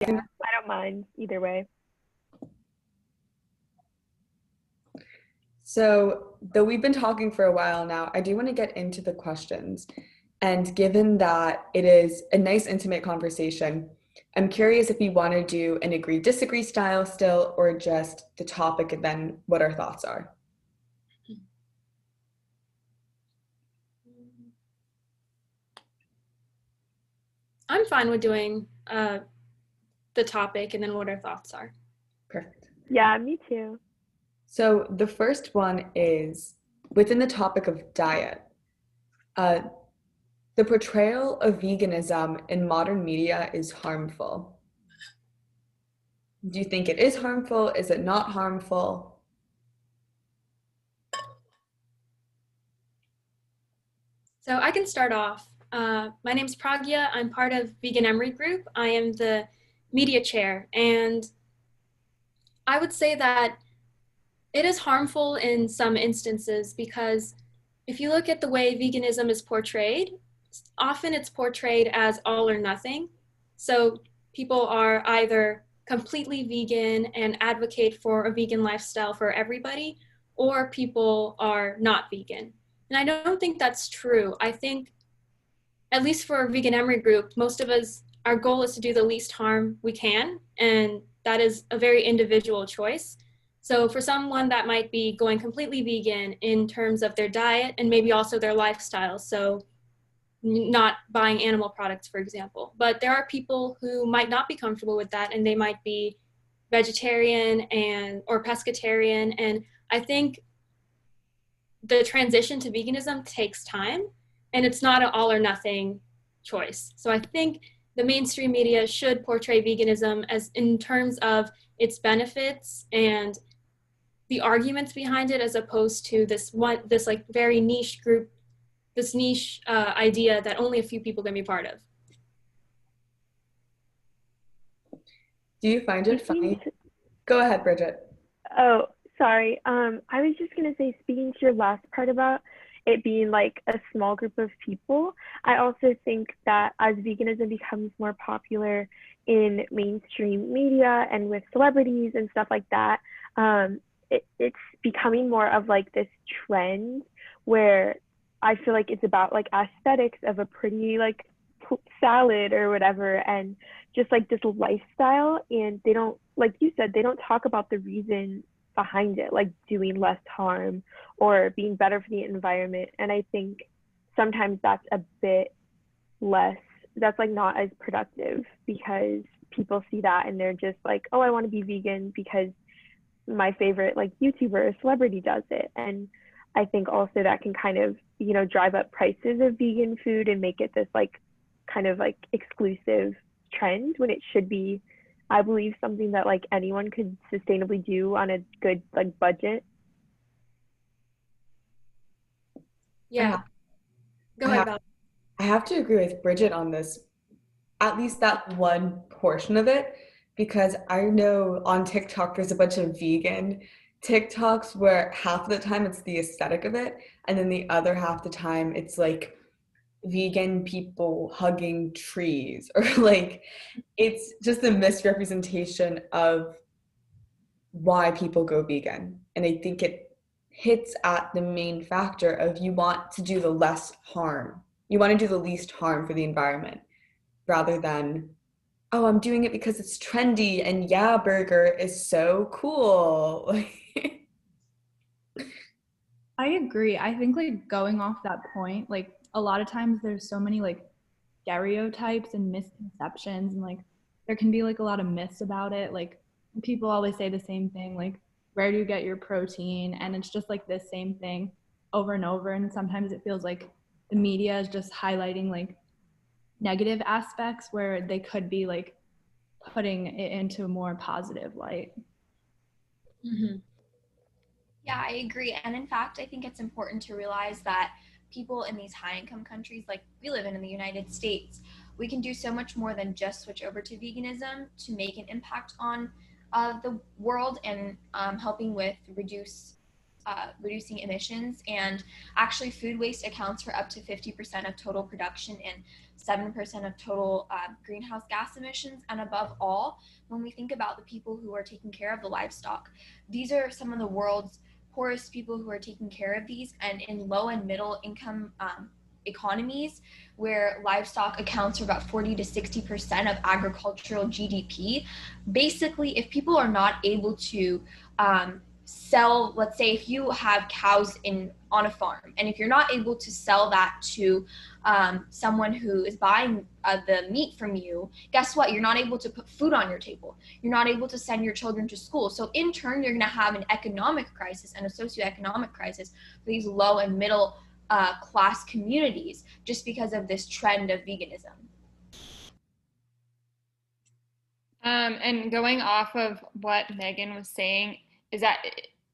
Yeah, I don't mind either way. So, though we've been talking for a while now, I do want to get into the questions. And given that it is a nice, intimate conversation, I'm curious if we want to do an agree disagree style still, or just the topic and then what our thoughts are. I'm fine with doing the topic and then what our thoughts are. Perfect. Yeah, me too. So, the first one is within the topic of diet. Uh, the portrayal of veganism in modern media is harmful. Do you think it is harmful? Is it not harmful? So I can start off. My name's Pragya. I'm part of Vegan Emory Group. I am the media chair, and I would say that it is harmful in some instances because if you look at the way veganism is portrayed, often it's portrayed as all or nothing. So people are either completely vegan and advocate for a vegan lifestyle for everybody, or people are not vegan. And I don't think that's true. I think, at least for Vegan Emory Group, most of us, our goal is to do the least harm we can, and that is a very individual choice. So for someone that might be going completely vegan in terms of their diet and maybe also their lifestyle, so not buying animal products, for example. But there are people who might not be comfortable with that, and they might be vegetarian and or pescatarian. And I think the transition to veganism takes time, and it's not an all or nothing choice. So I think the mainstream media should portray veganism as in terms of its benefits and the arguments behind it, as opposed to this like very niche group, this niche idea that only a few people can be part of. Do you find it funny? Go ahead, Bridget. Oh, sorry. I was just gonna say, speaking to your last part about it being like a small group of people, I also think that as veganism becomes more popular in mainstream media and with celebrities and stuff like that, it's becoming more of like this trend where I feel like it's about like aesthetics of a pretty like salad or whatever, and just like this lifestyle, and they don't, like you said, they don't talk about the reason behind it, like doing less harm or being better for the environment. And I think sometimes that's a bit less, that's like not as productive, because people see that and they're just like, oh, I want to be vegan because my favorite like YouTuber or celebrity does it. And I think also that can kind of, drive up prices of vegan food and make it this like kind of like exclusive trend, when it should be, I believe, something that like anyone could sustainably do on a good like budget. I Yeah, have, go I ahead, have, Val. I have to agree with Bridget on this, at least that one portion of it, because I know on TikTok there's a bunch of vegan TikToks where half of the time it's the aesthetic of it, and then the other half the time it's like vegan people hugging trees or like it's just a misrepresentation of why people go vegan. And I think it hits at the main factor of you want to do the less harm. You want to do the least harm for the environment rather than, oh, I'm doing it because it's trendy and yeah, burger is so cool. I agree. I think like going off that point, like a lot of times there's so many like stereotypes and misconceptions, and like there can be like a lot of myths about it. Like people always say the same thing, like where do you get your protein? And it's just like this same thing over and over, and sometimes it feels like the media is just highlighting like negative aspects where they could be like putting it into a more positive light. Mm-hmm. Yeah, I agree. And in fact, I think it's important to realize that people in these high income countries, like we live in the United States, we can do so much more than just switch over to veganism to make an impact on the world and helping with reduce reducing emissions. And actually, food waste accounts for up to 50% of total production and 7% of total greenhouse gas emissions. And above all, when we think about the people who are taking care of the livestock, these are some of the world's poorest people who are taking care of these. And in low and middle income economies where livestock accounts for about 40 to 60% of agricultural GDP, basically, if people are not able to sell, let's say if you have cows on a farm, and if you're not able to sell that to someone who is buying the meat from you, guess what? You're not able to put food on your table. You're not able to send your children to school. So in turn, you're going to have an economic crisis and a socioeconomic crisis for these low and middle class communities just because of this trend of veganism. And going off of what Megan was saying, is that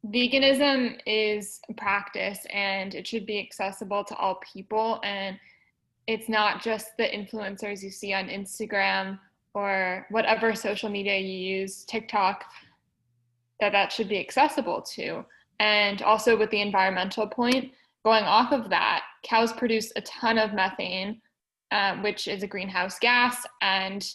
veganism is a practice and it should be accessible to all people. And it's not just the influencers you see on Instagram or whatever social media you use, TikTok, that should be accessible to. And also with the environmental point, going off of that, cows produce a ton of methane, which is a greenhouse gas. And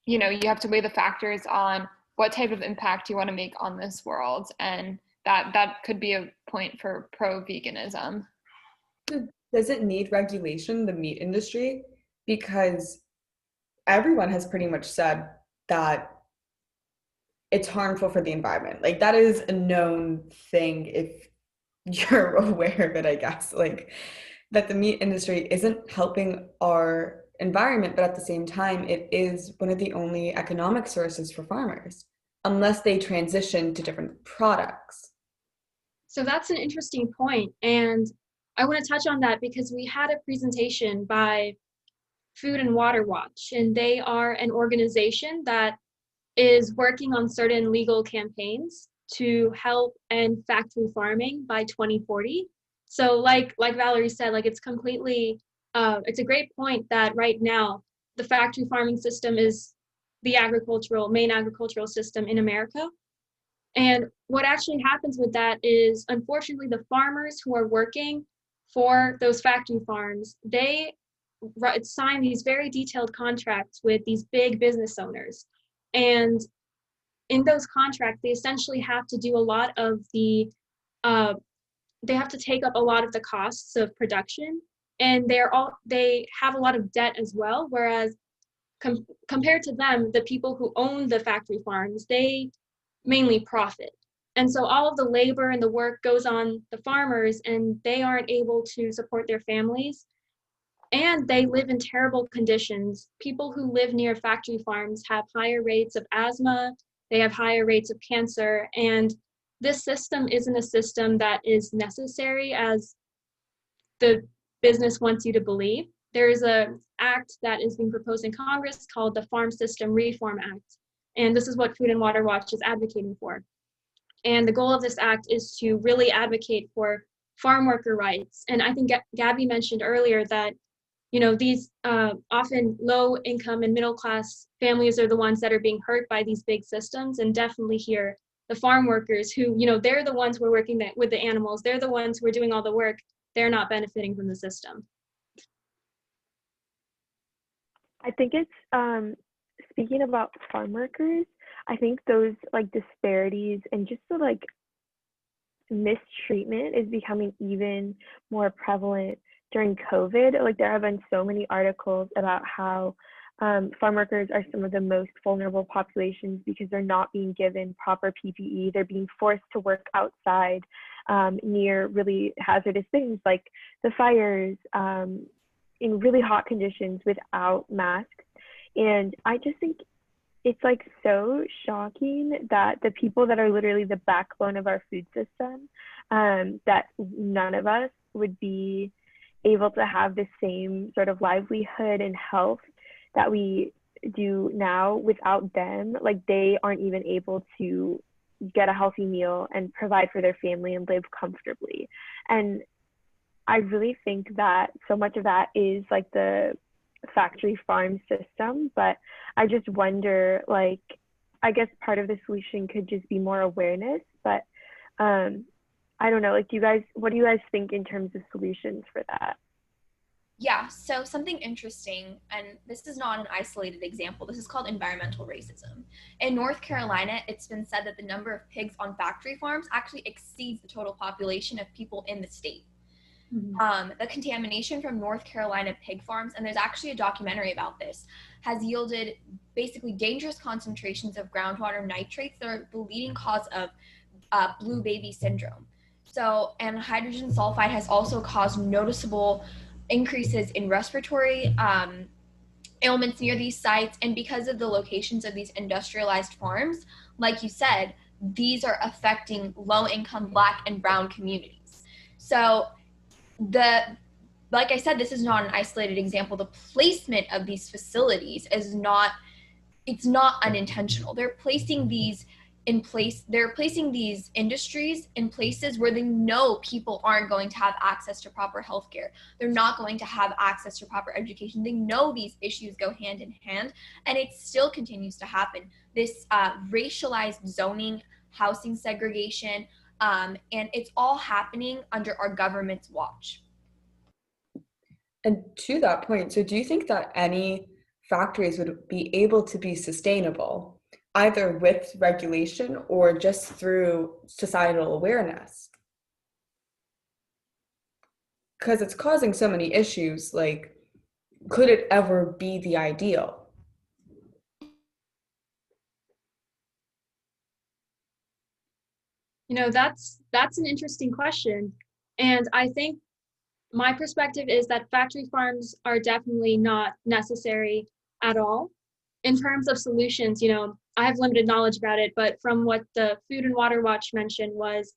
you have to weigh the factors on what type of impact you want to make on this world. And that could be a point for pro-veganism. Does it need regulation, the meat industry? Because everyone has pretty much said that it's harmful for the environment. Like, that is a known thing if you're aware of it, I guess. Like, that the meat industry isn't helping our environment, but at the same time, it is one of the only economic sources for farmers, unless they transition to different products. So that's an interesting point. And I want to touch on that because we had a presentation by Food and Water Watch, and they are an organization that is working on certain legal campaigns to help end factory farming by 2040. So like Valerie said, like it's completely, it's a great point that right now the factory farming system is the main agricultural system in America. And what actually happens with that is, unfortunately, the farmers who are working for those factory farms, they sign these very detailed contracts with these big business owners. And in those contracts, they essentially have to do a lot of they have to take up a lot of the costs of production, and they have a lot of debt as well. Whereas compared to them, the people who own the factory farms, they mainly profit. And so all of the labor and the work goes on the farmers, and they aren't able to support their families. And they live in terrible conditions. People who live near factory farms have higher rates of asthma, they have higher rates of cancer, and this system isn't a system that is necessary as the business wants you to believe. There is an act that is being proposed in Congress called the Farm System Reform Act, and this is what Food and Water Watch is advocating for. And the goal of this act is to really advocate for farm worker rights. And I think Gabby mentioned earlier that these often low income and middle class families are the ones that are being hurt by these big systems. And definitely here, the farm workers who, they're the ones who are working with the animals. They're the ones who are doing all the work. They're not benefiting from the system. I think it's, speaking about farm workers, I think those like disparities and just the like mistreatment is becoming even more prevalent during COVID. Like there have been so many articles about how farm workers are some of the most vulnerable populations because they're not being given proper PPE. They're being forced to work outside near really hazardous things like the fires in really hot conditions without masks. And I just think it's like so shocking that the people that are literally the backbone of our food system, that none of us would be able to have the same sort of livelihood and health that we do now without them. Like they aren't even able to get a healthy meal and provide for their family and live comfortably. And I really think that so much of that is like the factory farm system, but I just wonder, like, I guess part of the solution could just be more awareness, but I don't know, like what do you guys think in terms of solutions for that? Yeah, so something interesting, and this is not an isolated example, this is called environmental racism. In North Carolina, it's been said that the number of pigs on factory farms actually exceeds the total population of people in the state. The contamination from North Carolina pig farms, and there's actually a documentary about this, has yielded basically dangerous concentrations of groundwater nitrates that are the leading cause of blue baby syndrome. So, and hydrogen sulfide has also caused noticeable increases in respiratory ailments near these sites. And because of the locations of these industrialized farms, like you said, these are affecting low income Black and Brown communities. So, like I said, this is not an isolated example. The placement of these facilities is not, it's not unintentional. They're placing these in place, they're placing these industries in places where they know people aren't going to have access to proper healthcare. They're not going to have access to proper education. They know these issues go hand in hand, and it still continues to happen. This racialized zoning, housing segregation, and it's all happening under our government's watch. And to that point, so do you think that any factories would be able to be sustainable, either with regulation or just through societal awareness? Because it's causing so many issues, like, could it ever be the ideal? You know, that's an interesting question. And I think my perspective is that factory farms are definitely not necessary at all. In terms of solutions, you know, I have limited knowledge about it, but from what the Food and Water Watch mentioned was,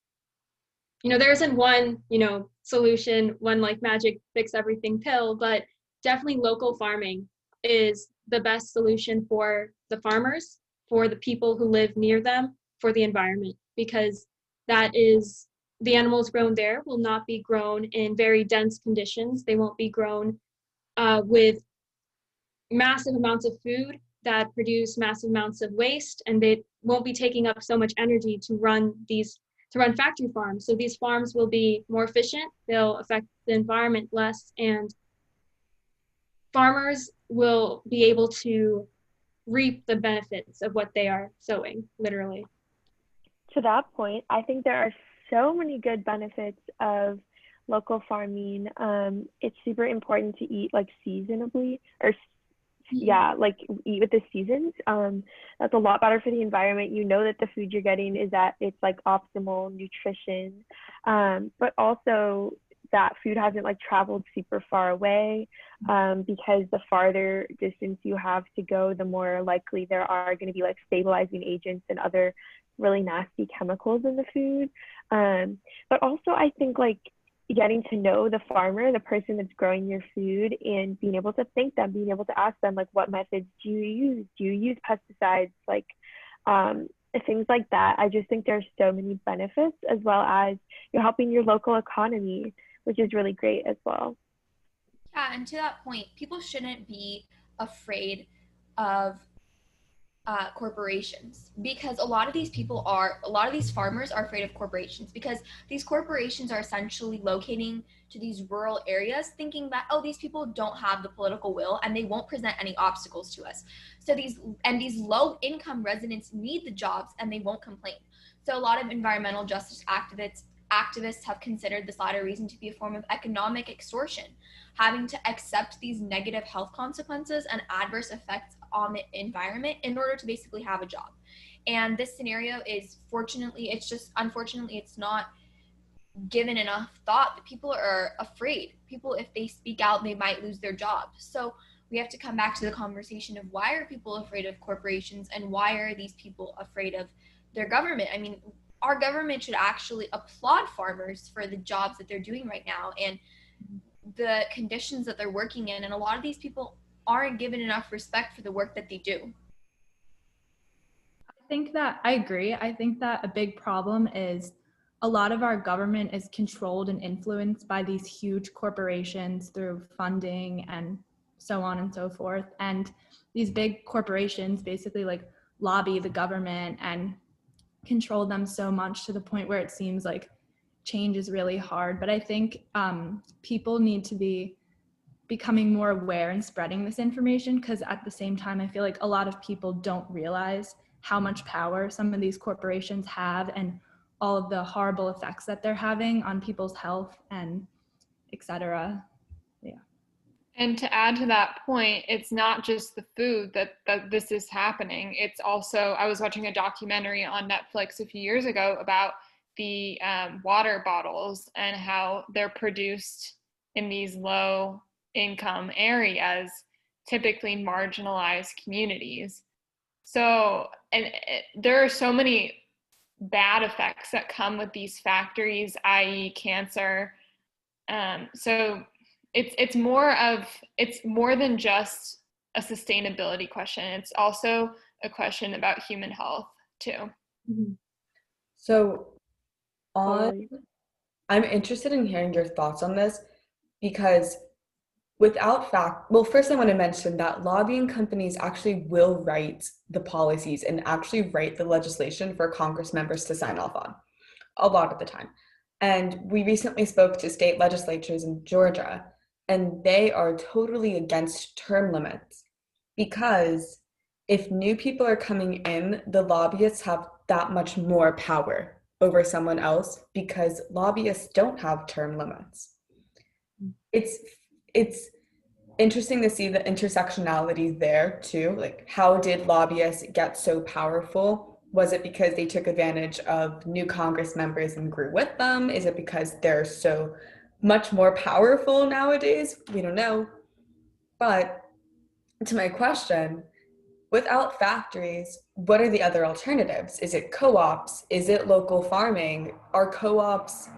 you know, there isn't one, you know, solution, one like magic fix everything pill, but definitely local farming is the best solution for the farmers, for the people who live near them, for the environment, because that is, the animals grown there will not be grown in very dense conditions. They won't be grown with massive amounts of food that produce massive amounts of waste, and they won't be taking up so much energy to run factory farms. So these farms will be more efficient, they'll affect the environment less, and farmers will be able to reap the benefits of what they are sowing, literally. To that point, I think there are so many good benefits of local farming. It's super important to eat like seasonably, or like eat with the seasons. That's a lot better for the environment. You know that the food you're getting is at its like optimal nutrition, but also that food hasn't like traveled super far away, because the farther distance you have to go, the more likely there are going to be like stabilizing agents and other really nasty chemicals in the food. But also I think like getting to know the farmer, the person that's growing your food, and being able to thank them, being able to ask them like, what methods do you use? Do you use pesticides? Like things like that. I just think there's so many benefits, as well as you're helping your local economy, which is really great as well. Yeah, and to that point, people shouldn't be afraid of corporations, because a lot of these farmers are afraid of corporations, because these corporations are essentially locating to these rural areas thinking that, oh, these people don't have the political will and they won't present any obstacles to us. So these low income residents need the jobs and they won't complain. So a lot of environmental justice activists have considered this latter reason to be a form of economic extortion, having to accept these negative health consequences and adverse effects on the environment in order to basically have a job. And this scenario is unfortunately, it's not given enough thought. That people are afraid. People, if they speak out, they might lose their jobs. So we have to come back to the conversation of, why are people afraid of corporations, and why are these people afraid of their government? I mean, our government should actually applaud farmers for the jobs that they're doing right now and the conditions that they're working in. And a lot of these people aren't given enough respect for the work that they do. I agree. I think that a big problem is a lot of our government is controlled and influenced by these huge corporations through funding and so on and so forth. And these big corporations basically like lobby the government and control them so much to the point where it seems like change is really hard. But I think people need to be becoming more aware and spreading this information, because at the same time, I feel like a lot of people don't realize how much power some of these corporations have and all of the horrible effects that they're having on people's health and etc. Yeah. And to add to that point, it's not just the food that this is happening. It's also, I was watching a documentary on Netflix a few years ago about the water bottles and how they're produced in these low income areas, typically marginalized communities. So, there are so many bad effects that come with these factories, i.e. cancer. So it's more than just a sustainability question. It's also a question about human health too. Mm-hmm. So I'm interested in hearing your thoughts on this, because first I want to mention that lobbying companies actually will write the policies and actually write the legislation for Congress members to sign off on a lot of the time. And we recently spoke to state legislatures in Georgia, and they are totally against term limits, because if new people are coming in, the lobbyists have that much more power over someone else, because lobbyists don't have term limits. It's interesting to see the intersectionality there too. Like, how did lobbyists get so powerful? Was it because they took advantage of new Congress members and grew with them? Is it because they're so much more powerful nowadays? We don't know. But to my question, without factories, what are the other alternatives? Is it co-ops? Is it local farming? Are co-ops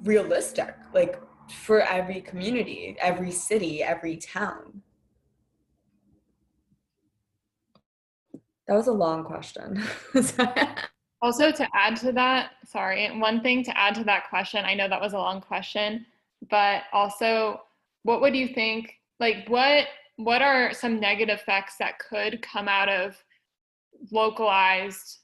realistic? Like, for every community, every city, every town? That was a long question. Also, to add to that, one thing to add to that question, I know that was a long question, but also, what would you think, like, what are some negative effects that could come out of localized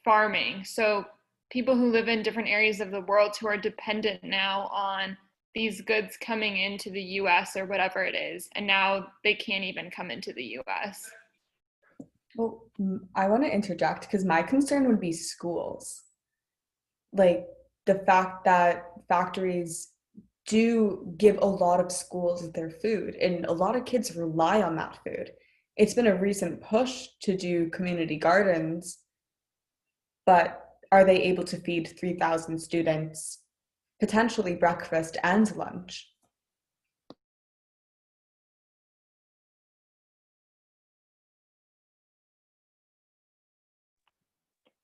farming? So people who live in different areas of the world who are dependent now on these goods coming into the US or whatever it is, and now they can't even come into the US. Well, I want to interject, because my concern would be schools. Like, the fact that factories do give a lot of schools their food, and a lot of kids rely on that food. It's been a recent push to do community gardens, but are they able to feed 3,000 students potentially breakfast and lunch?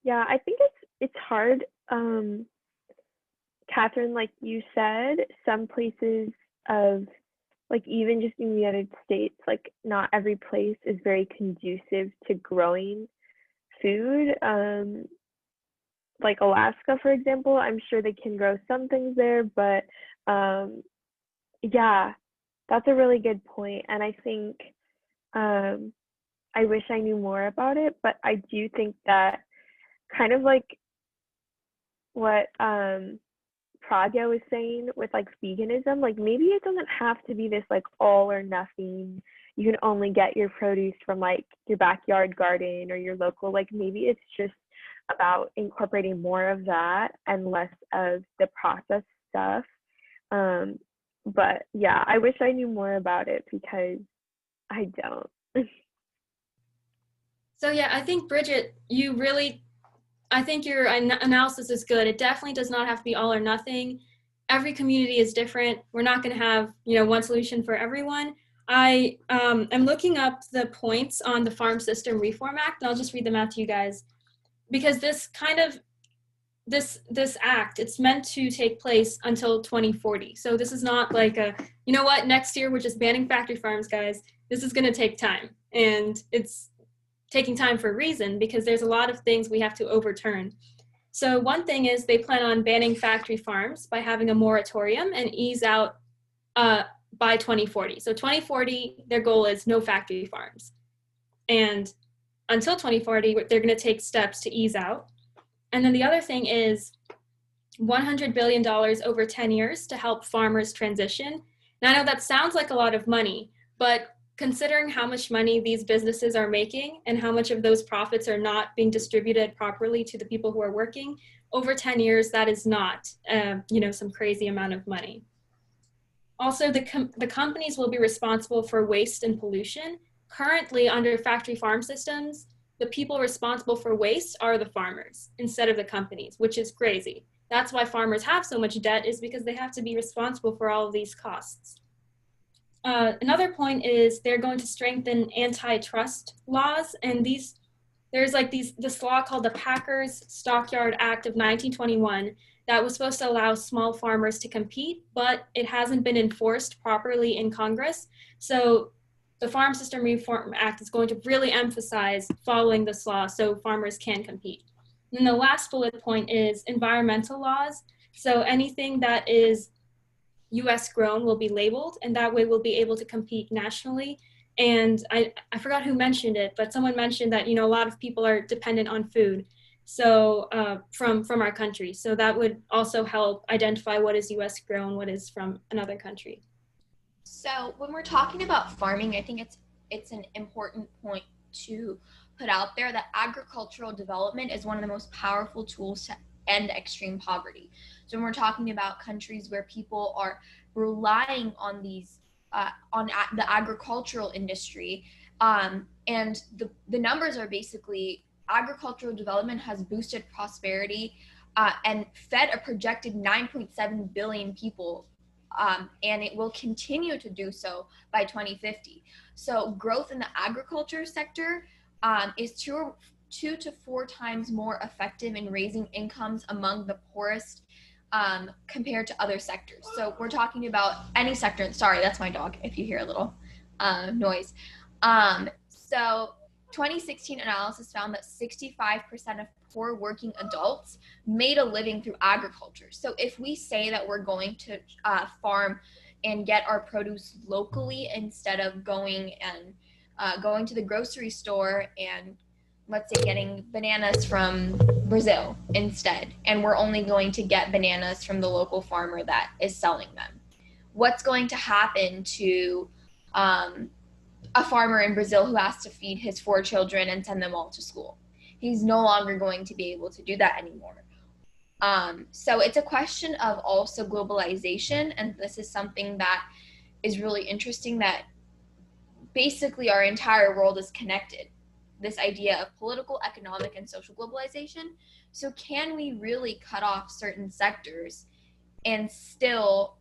Yeah, I think it's hard. Catherine, like you said, some places of, like, even just in the United States, like, not every place is very conducive to growing food. Like Alaska, for example, I'm sure they can grow some things there, but yeah, that's a really good point. And I think I wish I knew more about it, but I do think that, kind of like what Pragya was saying with like veganism, like maybe it doesn't have to be this like all or nothing. You can only get your produce from like your backyard garden or your local, like maybe it's just about incorporating more of that and less of the processed stuff. But yeah, I wish I knew more about it, because I don't. So yeah, I think Bridget, I think your analysis is good. It definitely does not have to be all or nothing. Every community is different. We're not going to have, one solution for everyone. I am looking up the points on the Farm System Reform Act, and I'll just read them out to you guys, because this act, it's meant to take place until 2040. So this is not like next year we're just banning factory farms, guys. This is going to take time, and it's taking time for a reason, because there's a lot of things we have to overturn. So one thing is they plan on banning factory farms by having a moratorium and ease out by 2040. So 2040, their goal is no factory farms. And until 2040, they're going to take steps to ease out. And then the other thing is $100 billion over 10 years to help farmers transition. Now, I know that sounds like a lot of money, but considering how much money these businesses are making and how much of those profits are not being distributed properly to the people who are working, over 10 years, that is not, some crazy amount of money. Also, the companies will be responsible for waste and pollution. Currently, under factory farm systems, the people responsible for waste are the farmers instead of the companies, which is crazy. That's why farmers have so much debt, is because they have to be responsible for all of these costs. Another point is they're going to strengthen antitrust laws, and there's this law called the Packers Stockyard Act of 1921 that was supposed to allow small farmers to compete, but it hasn't been enforced properly in Congress. So the Farm System Reform Act is going to really emphasize following this law so farmers can compete. And the last bullet point is environmental laws. So anything that is US grown will be labeled, and that way we'll be able to compete nationally. And I forgot who mentioned it, but someone mentioned that, a lot of people are dependent on food. So from our country. So that would also help identify what is US grown, what is from another country. So when we're talking about farming, I think it's an important point to put out there that agricultural development is one of the most powerful tools to end extreme poverty. So when we're talking about countries where people are relying on these the agricultural industry, and the numbers are basically agricultural development has boosted prosperity and fed a projected 9.7 billion people, and it will continue to do so by 2050. So growth in the agriculture sector is two to four times more effective in raising incomes among the poorest compared to other sectors. So we're talking about any sector. Sorry, that's my dog, if you hear a little noise. So 2016 analysis found that 65% of poor working adults made a living through agriculture. So if we say that we're going to farm and get our produce locally instead of going to the grocery store and, let's say, getting bananas from Brazil instead, and we're only going to get bananas from the local farmer that is selling them, what's going to happen to a farmer in Brazil who has to feed his 4 children and send them all to school? He's no longer going to be able to do that anymore. So it's a question of also globalization, and this is something that is really interesting, that basically our entire world is connected. This idea of political, economic, and social globalization. So can we really cut off certain sectors and still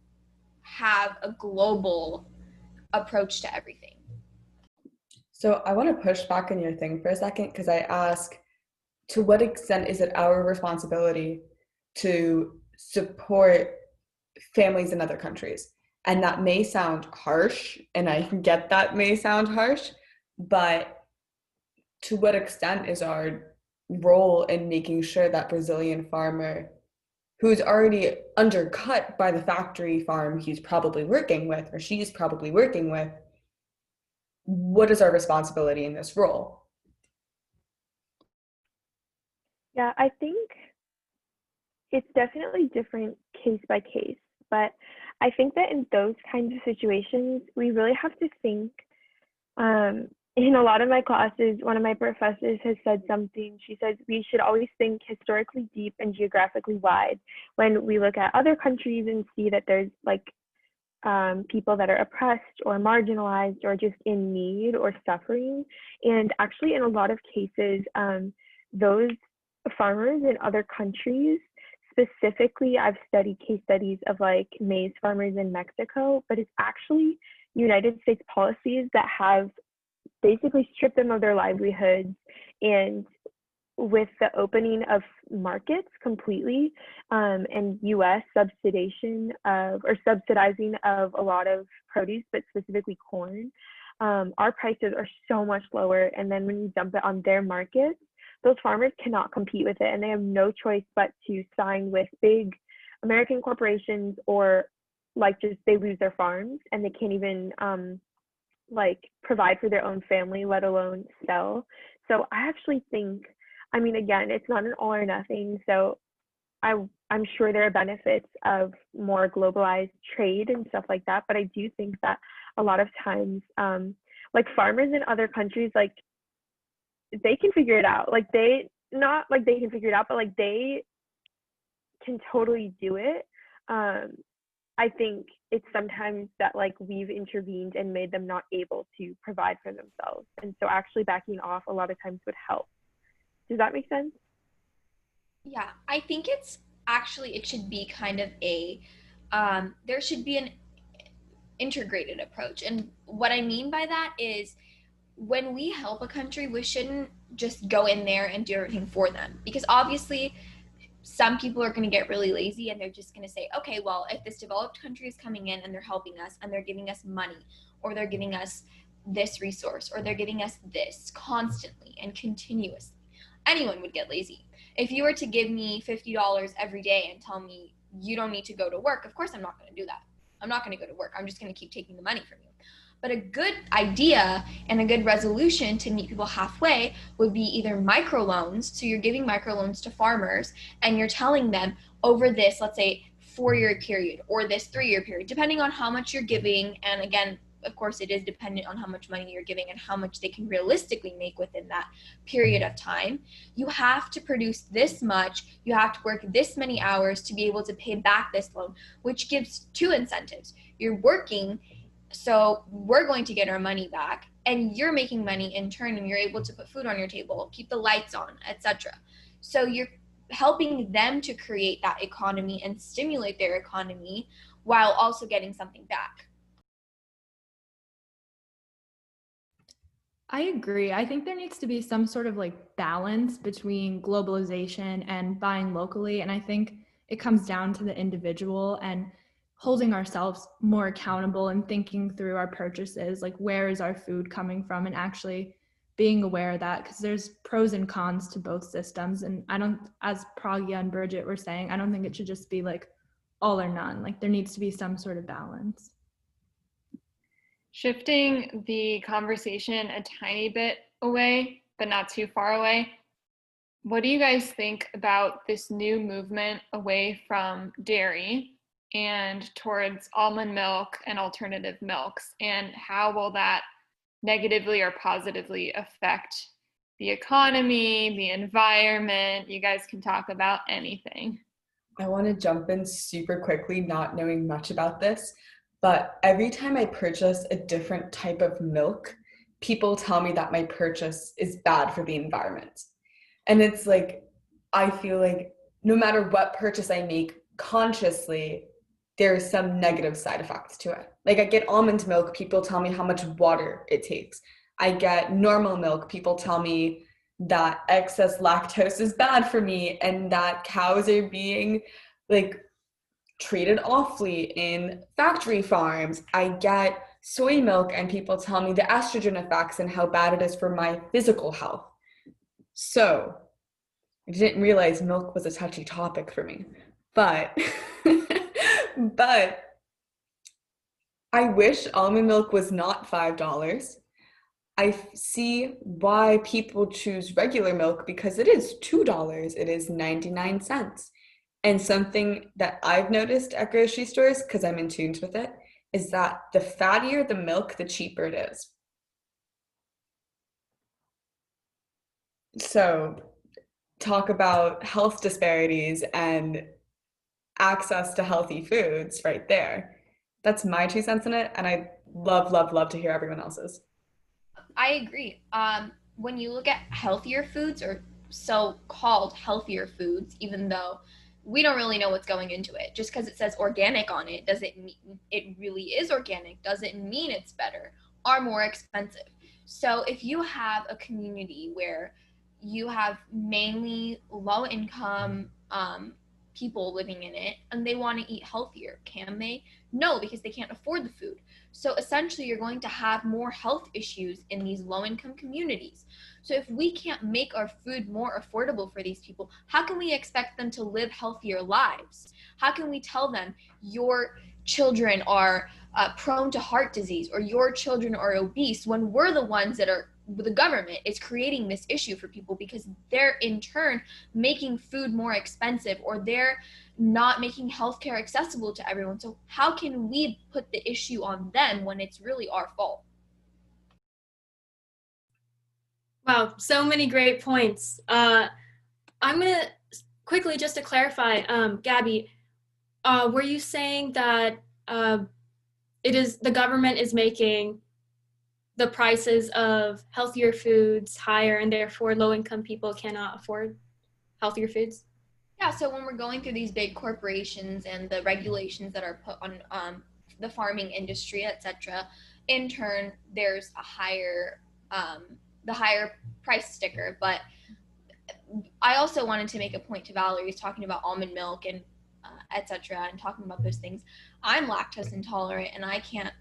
have a global approach to everything? So I want to push back on your thing for a second, because I ask, to what extent is it our responsibility to support families in other countries? And that may sound harsh, and I get that may sound harsh, but to what extent is our role in making sure that Brazilian farmer, who's already undercut by the factory farm he's probably working with, or she's probably working with, what is our responsibility in this role? Yeah, I think it's definitely different case by case, but I think that in those kinds of situations, we really have to think. In a lot of my classes, one of my professors has said something. She says we should always think historically deep and geographically wide when we look at other countries and see that there's people that are oppressed or marginalized or just in need or suffering. And actually, in a lot of cases, those farmers in other countries, specifically, I've studied case studies of maize farmers in Mexico, but it's actually United States policies that have basically stripped them of their livelihoods, and with the opening of markets completely, and US subsidizing of a lot of produce, but specifically corn, our prices are so much lower. And then when you dump it on their markets, those farmers cannot compete with it, and they have no choice but to sign with big American corporations, or just they lose their farms and they can't even provide for their own family, let alone sell. So I actually think I mean, again, it's not an all or nothing. So I'm sure there are benefits of more globalized trade and stuff like that. But I do think that a lot of times, like farmers in other countries, like they can figure it out. Like they not like they can figure it out, but like they can totally do it. I think it's sometimes that like we've intervened and made them not able to provide for themselves. And so actually backing off a lot of times would help. Does that make sense? Yeah, I think it's actually, it should be kind of there should be an integrated approach. And what I mean by that is when we help a country, we shouldn't just go in there and do everything for them. Because obviously, some people are going to get really lazy and they're just going to say, okay, well, if this developed country is coming in and they're helping us and they're giving us money, or they're giving us this resource, or they're giving us this constantly and continuously, anyone would get lazy. If you were to give me $50 every day and tell me you don't need to go to work, of course I'm not going to do that. I'm not going to go to work. I'm just going to keep taking the money from you. But a good idea and a good resolution to meet people halfway would be either microloans. So you're giving microloans to farmers and you're telling them over this, let's say, 4-year period or this 3-year period, depending on how much you're giving. And again, of course, it is dependent on how much money you're giving and how much they can realistically make within that period of time. You have to produce this much. You have to work this many hours to be able to pay back this loan, which gives two incentives. You're working, so we're going to get our money back, and you're making money in turn, and you're able to put food on your table, keep the lights on, etc. So you're helping them to create that economy and stimulate their economy while also getting something back. I agree. I think there needs to be some sort of like balance between globalization and buying locally. And I think it comes down to the individual and holding ourselves more accountable and thinking through our purchases, like where is our food coming from, and actually being aware of that, because there's pros and cons to both systems. And I don't, as Pragya and Bridget were saying, I don't think it should just be like all or none. Like there needs to be some sort of balance. Shifting the conversation a tiny bit away, but not too far away, what do you guys think about this new movement away from dairy and towards almond milk and alternative milks? And how will that negatively or positively affect the economy, the environment? You guys can talk about anything. I want to jump in super quickly, not knowing much about this, but every time I purchase a different type of milk, people tell me that my purchase is bad for the environment. And it's like, I feel like no matter what purchase I make consciously, there's some negative side effects to it. Like I get almond milk, people tell me how much water it takes. I get normal milk, people tell me that excess lactose is bad for me and that cows are being like treated awfully in factory farms. I get soy milk and people tell me the estrogen effects and how bad it is for my physical health. So I didn't realize milk was a touchy topic for me, but but I wish almond milk was not $5. I see why people choose regular milk because it is $2. It is 99 cents. And something that I've noticed at grocery stores, because I'm in tune with it, is that the fattier the milk, the cheaper it is. So talk about health disparities and access to healthy foods right there. That's my 2 cents in it, and I love, love, love to hear everyone else's. I agree. When you look at healthier foods, or so-called healthier foods, even though we don't really know what's going into it, just because it says organic on it doesn't mean it really is organic, doesn't mean it's better, are more expensive. So if you have a community where you have mainly low income people living in it and they want to eat healthier, can they? No, because they can't afford the food. So essentially, you're going to have more health issues in these low-income communities. So if we can't make our food more affordable for these people, how can we expect them to live healthier lives? How can we tell them your children are prone to heart disease or your children are obese when we're the ones that are the government is creating this issue for people because they're in turn making food more expensive, or they're not making healthcare accessible to everyone. So how can we put the issue on them when it's really our fault? Wow, so many great points. I'm gonna quickly, just to clarify, Gabby, were you saying that the government is making the prices of healthier foods higher, and therefore low-income people cannot afford healthier foods? Yeah, so when we're going through these big corporations and the regulations that are put on the farming industry, etc., in turn, there's a higher, the higher price sticker. But I also wanted to make a point to Valerie's talking about almond milk and etc., and talking about those things. I'm lactose intolerant and I can't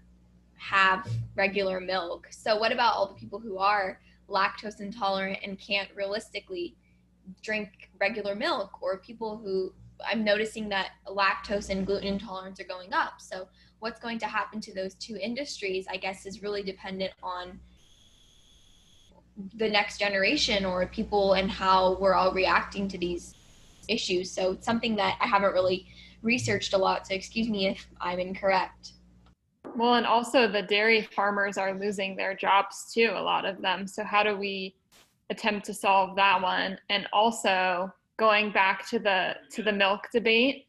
have regular milk. So what about all the people who are lactose intolerant and can't realistically drink regular milk, or people who, I'm noticing that lactose and gluten intolerance are going up. So what's going to happen to those two industries, I guess, is really dependent on the next generation or people and how we're all reacting to these issues. So it's something that I haven't really researched a lot. So excuse me if I'm incorrect. Well, and also the dairy farmers are losing their jobs too, a lot of them. So how do we attempt to solve that one? And also going back to the milk debate,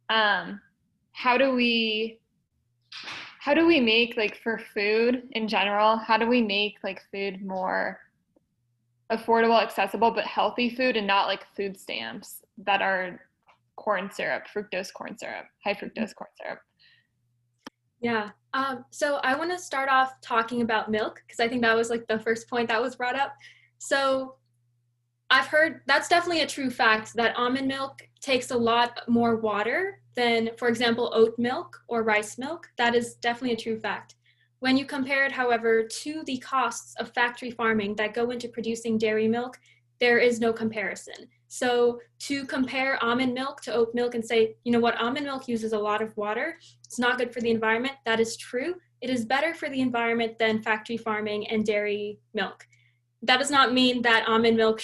how do we make, like, for food in general, how do we make like food more affordable, accessible, but healthy food, and not like food stamps that are corn syrup, fructose corn syrup, high fructose corn syrup? Yeah. So I want to start off talking about milk because I think that was like the first point that was brought up. So I've heard that's definitely a true fact that almond milk takes a lot more water than, for example, oat milk or rice milk. That is definitely a true fact. When you compare it, however, to the costs of factory farming that go into producing dairy milk, there is no comparison. So to compare almond milk to oat milk and say, you know what, almond milk uses a lot of water, it's not good for the environment, that is true. It is better for the environment than factory farming and dairy milk. That does not mean that almond milk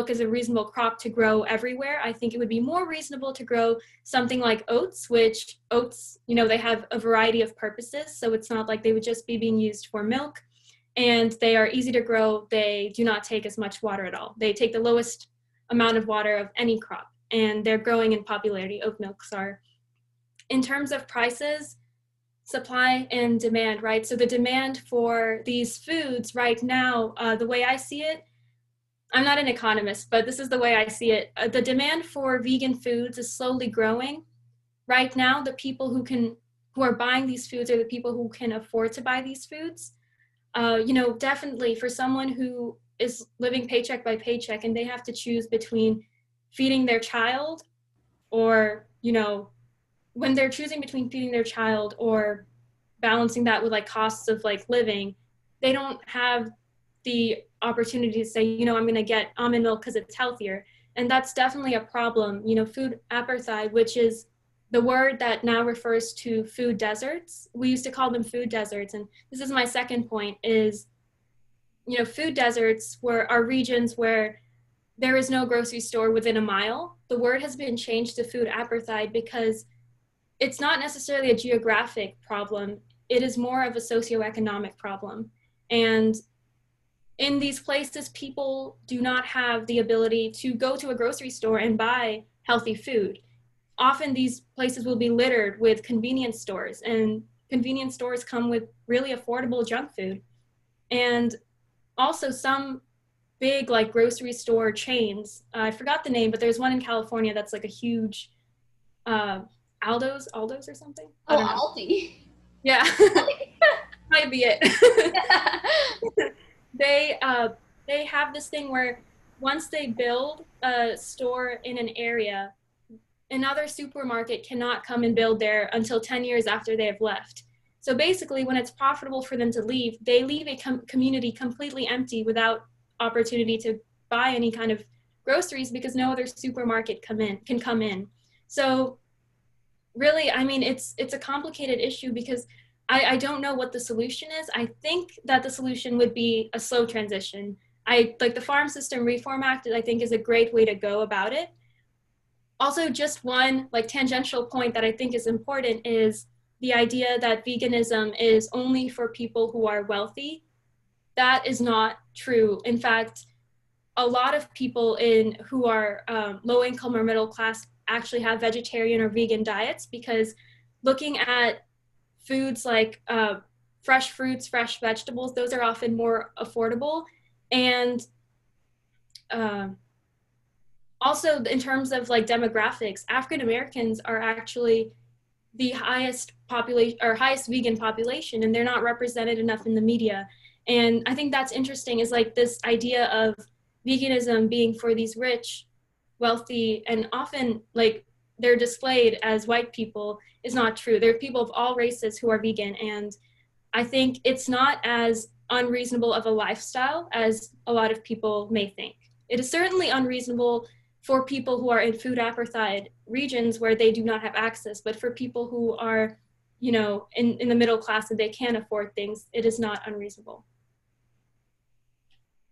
is a reasonable crop to grow everywhere. I think it would be more reasonable to grow something like oats, which oats, they have a variety of purposes. So it's not like they would just be being used for milk, and they are easy to grow. They do not take as much water at all. They take the lowest amount of water of any crop, and they're growing in popularity. Oat milks are. In terms of prices, supply and demand, right? So the demand for these foods right now, the way I see it, I'm not an economist, but this is the way I see it. The demand for vegan foods is slowly growing. Right now, the people who are buying these foods are the people who can afford to buy these foods. Definitely for someone who is living paycheck by paycheck and they have to choose between feeding their child or, when they're choosing between feeding their child or balancing that with like costs of like living, they don't have the opportunity to say, I'm going to get almond milk because it's healthier. And that's definitely a problem. Food apartheid, which is the word that now refers to food deserts. We used to call them food deserts. And this is my second point is, food deserts are regions where there is no grocery store within a mile. The word has been changed to food apartheid because it's not necessarily a geographic problem. It is more of a socioeconomic problem. And in these places, people do not have the ability to go to a grocery store and buy healthy food. Often these places will be littered with convenience stores, and convenience stores come with really affordable junk food. And also some big like grocery store chains, I forgot the name, but there's one in California that's like a huge Aldo's or something. I don't know. Aldi. Yeah, might be it. They have this thing where once they build a store in an area, another supermarket cannot come and build there until 10 years after they have left. So basically, when it's profitable for them to leave, they leave a community completely empty without opportunity to buy any kind of groceries because no other supermarket can come in. So really, I mean, it's a complicated issue because I don't know what the solution is. I think that the solution would be a slow transition. I like the Farm System Reform Act, I think is a great way to go about it. Also, just one like tangential point that I think is important is the idea that veganism is only for people who are wealthy. That is not true. In fact, a lot of people who are low income or middle class actually have vegetarian or vegan diets, because looking at foods like fresh fruits, fresh vegetables, those are often more affordable. And uh, also in terms of like demographics, African Americans are actually the highest population or highest vegan population, and they're not represented enough in the media. And I think that's interesting, is like this idea of veganism being for these rich, wealthy, and often like they're displayed as white people is not true. There are people of all races who are vegan, and I think it's not as unreasonable of a lifestyle as a lot of people may think. It is certainly unreasonable for people who are in food apartheid regions where they do not have access, but for people who are, you know, in the middle class and they can afford things, it is not unreasonable.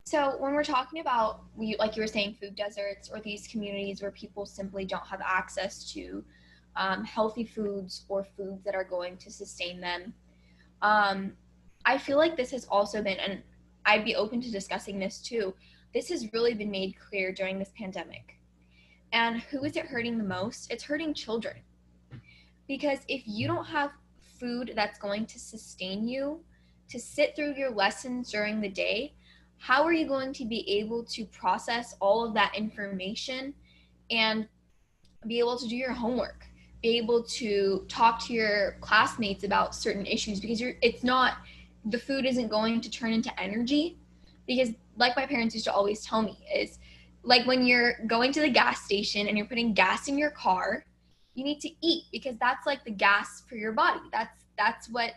So when we're talking about, like you were saying, food deserts or these communities where people simply don't have access to healthy foods or foods that are going to sustain them, I feel like this has also been, and I'd be open to discussing this too, this has really been made clear during this pandemic. And who is it hurting the most? It's hurting children. Because if you don't have food that's going to sustain you to sit through your lessons during the day, how are you going to be able to process all of that information and be able to do your homework, be able to talk to your classmates about certain issues? Because the food isn't going to turn into energy. Because like my parents used to always tell me, is like when you're going to the gas station and you're putting gas in your car, you need to eat, because that's like the gas for your body. That's what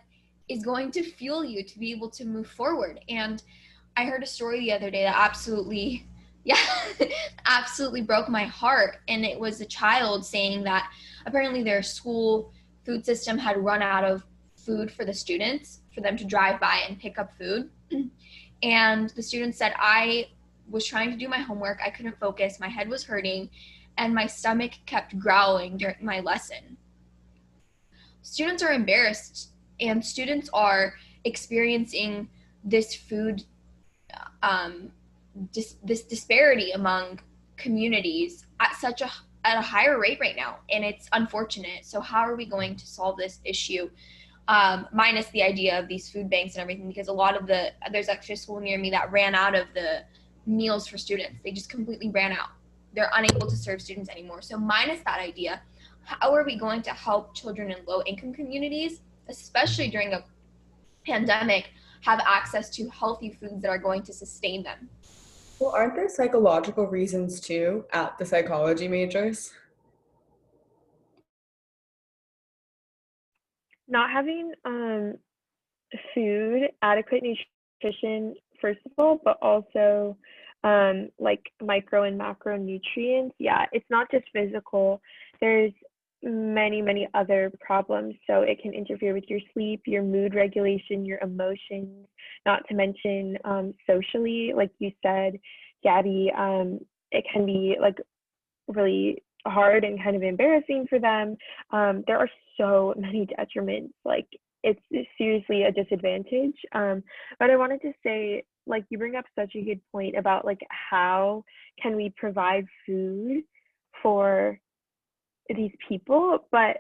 is going to fuel you to be able to move forward. And I heard a story the other day that absolutely, yeah, absolutely broke my heart. And it was a child saying that apparently their school food system had run out of food for the students, for them to drive by and pick up food. And the student said, I was trying to do my homework, I couldn't focus, my head was hurting, and my stomach kept growling during my lesson. Students are embarrassed, and students are experiencing this food this disparity among communities at a higher rate right now, and it's unfortunate. So how are we going to solve this issue, minus the idea of these food banks and everything? Because there's actually a school near me that ran out of the meals for students. They just completely ran out. They're unable to serve students anymore. So minus that idea, how are we going to help children in low income communities, especially during a pandemic, have access to healthy foods that are going to sustain them? Well, aren't there psychological reasons too at the psychology majors? Not having food, adequate nutrition, first of all, but also like micro and macronutrients. Yeah, it's not just physical. There's many other problems. So it can interfere with your sleep, your mood regulation, your emotions, not to mention socially, like you said, Gabby, it can be like really hard and kind of embarrassing for them. There are so many detriments. Like it's seriously a disadvantage. But I wanted to say, like you bring up such a good point about like how can we provide food for these people, but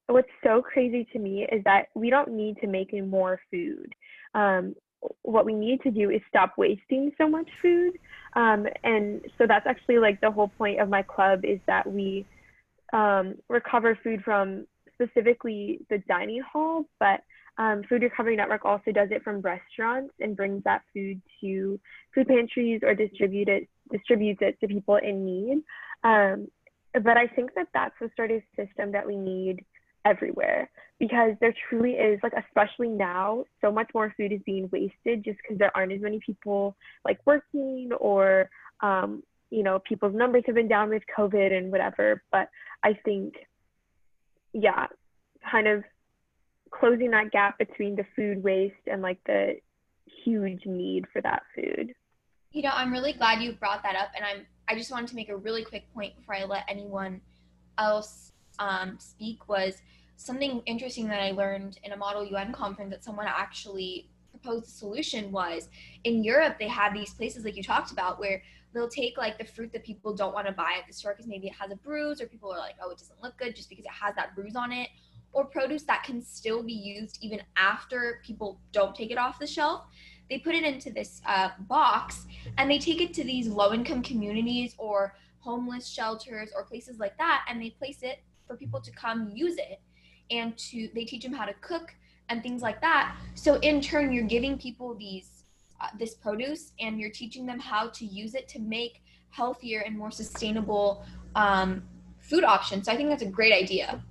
what's so crazy to me is that we don't need to make more food. Um, what we need to do is stop wasting so much food. And so that's actually like the whole point of my club, is that we recover food from specifically the dining hall, but Food Recovery Network also does it from restaurants and brings that food to food pantries or distributes it to people in need. But I think that that's the sort of system that we need everywhere, because there truly is, like, especially now, so much more food is being wasted just because there aren't as many people like working, or people's numbers have been down with COVID and whatever. But I think, yeah, kind of closing that gap between the food waste and like the huge need for that food. You know, I'm really glad you brought that up, and I just wanted to make a really quick point before I let anyone else speak. Was something interesting that I learned in a Model UN conference that someone actually proposed a solution was in Europe they have these places like you talked about where they'll take like the fruit that people don't want to buy at the store because maybe it has a bruise, or people are like, oh, it doesn't look good just because it has that bruise on it, or produce that can still be used even after people don't take it off the shelf. They put it into this box, and they take it to these low-income communities or homeless shelters or places like that, and they place it for people to come use it, and they teach them how to cook and things like that. So in turn, you're giving people this produce, and you're teaching them how to use it to make healthier and more sustainable food options. So I think that's a great idea.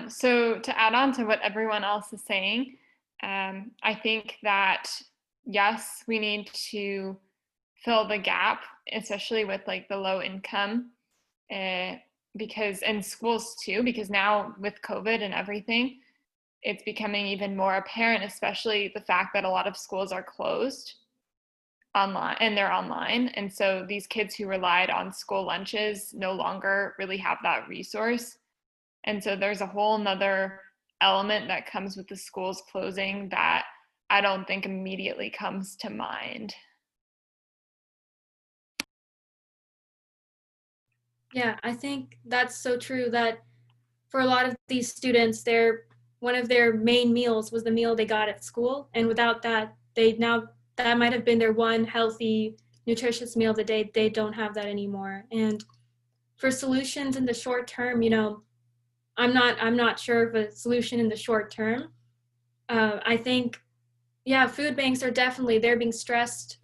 So to add on to what everyone else is saying, I think that yes, we need to fill the gap, especially with like the low income, because in schools too, because now with COVID and everything, it's becoming even more apparent, especially the fact that a lot of schools are closed online and they're online. And so these kids who relied on school lunches no longer really have that resource. And so there's a whole nother element that comes with the schools closing that I don't think immediately comes to mind. Yeah, I think that's so true that for a lot of these students, one of their main meals was the meal they got at school. And without that, that might have been their one healthy, nutritious meal of the day. They don't have that anymore. And for solutions in the short term, I'm not sure of a solution in the short term. I think, yeah, food banks are they're being stressed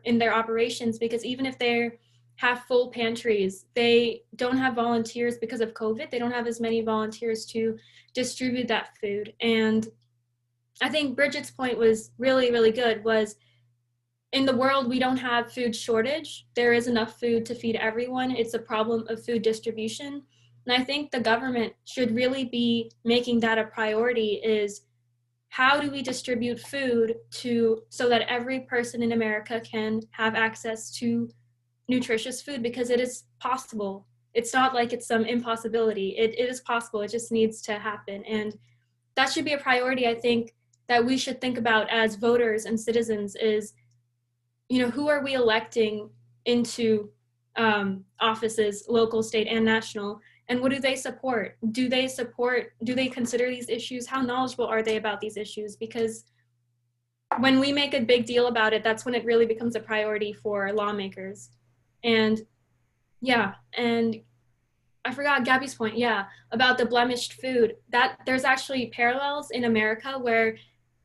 in their operations, because even if they have full pantries, they don't have volunteers because of COVID. They don't have as many volunteers to distribute that food. And I think Bridget's point was really, really good, was in the world, we don't have food shortage. There is enough food to feed everyone. It's a problem of food distribution. And I think the government should really be making that a priority, is how do we distribute food so that every person in America can have access to nutritious food, because it is possible. It's not like it's some impossibility. It is possible. It just needs to happen. And that should be a priority, I think, that we should think about as voters and citizens is, who are we electing into offices, local, state, and national, and what do they support? Do they consider these issues? How knowledgeable are they about these issues? Because when we make a big deal about it, that's when it really becomes a priority for lawmakers. And yeah, and I forgot Gabby's point, yeah, about the blemished food. That there's actually parallels in America where,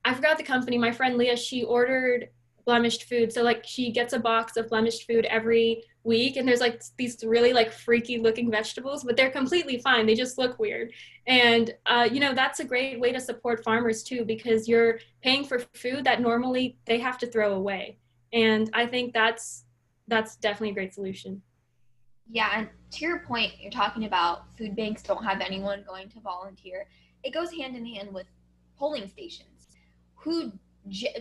I forgot the company, my friend Leah, she ordered blemished food. So like she gets a box of blemished food every week, and there's like these really like freaky looking vegetables, but they're completely fine. They just look weird. And that's a great way to support farmers too, because you're paying for food that normally they have to throw away. And I think that's definitely a great solution. Yeah, and to your point, you're talking about food banks don't have anyone going to volunteer. It goes hand in hand with polling stations. Who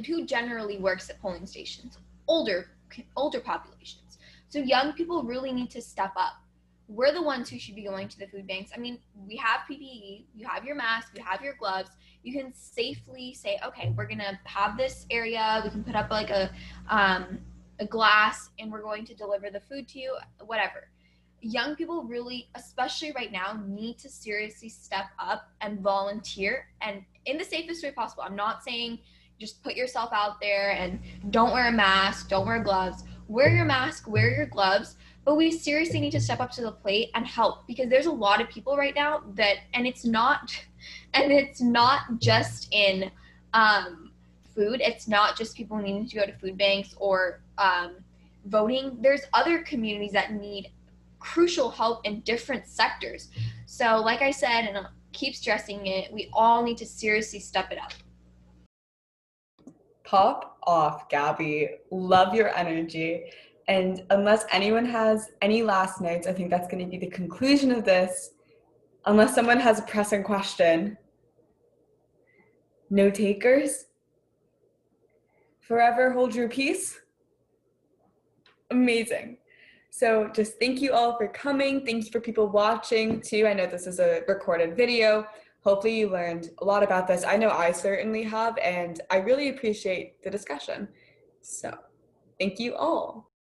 who generally works at polling stations? Older populations. So young people really need to step up. We're the ones who should be going to the food banks. I mean, we have PPE, you have your mask, you have your gloves. You can safely say, okay, we're gonna have this area. We can put up like a glass, and we're going to deliver the food to you. Whatever. Young people really, especially right now, need to seriously step up and volunteer, and in the safest way possible. I'm not saying just put yourself out there and don't wear a mask, don't wear gloves. Wear your mask, wear your gloves, but we seriously need to step up to the plate and help, because there's a lot of people right now and it's not just in food. It's not just people needing to go to food banks or voting. There's other communities that need crucial help in different sectors. So like I said, and I'll keep stressing it, we all need to seriously step it up. Pop off, Gabby. Love your energy. And unless anyone has any last notes, I think that's going to be the conclusion of this. Unless someone has a pressing question. No takers? Forever hold your peace? Amazing. So just thank you all for coming. Thank you for people watching too. I know this is a recorded video. Hopefully you learned a lot about this. I know I certainly have, and I really appreciate the discussion. So thank you all.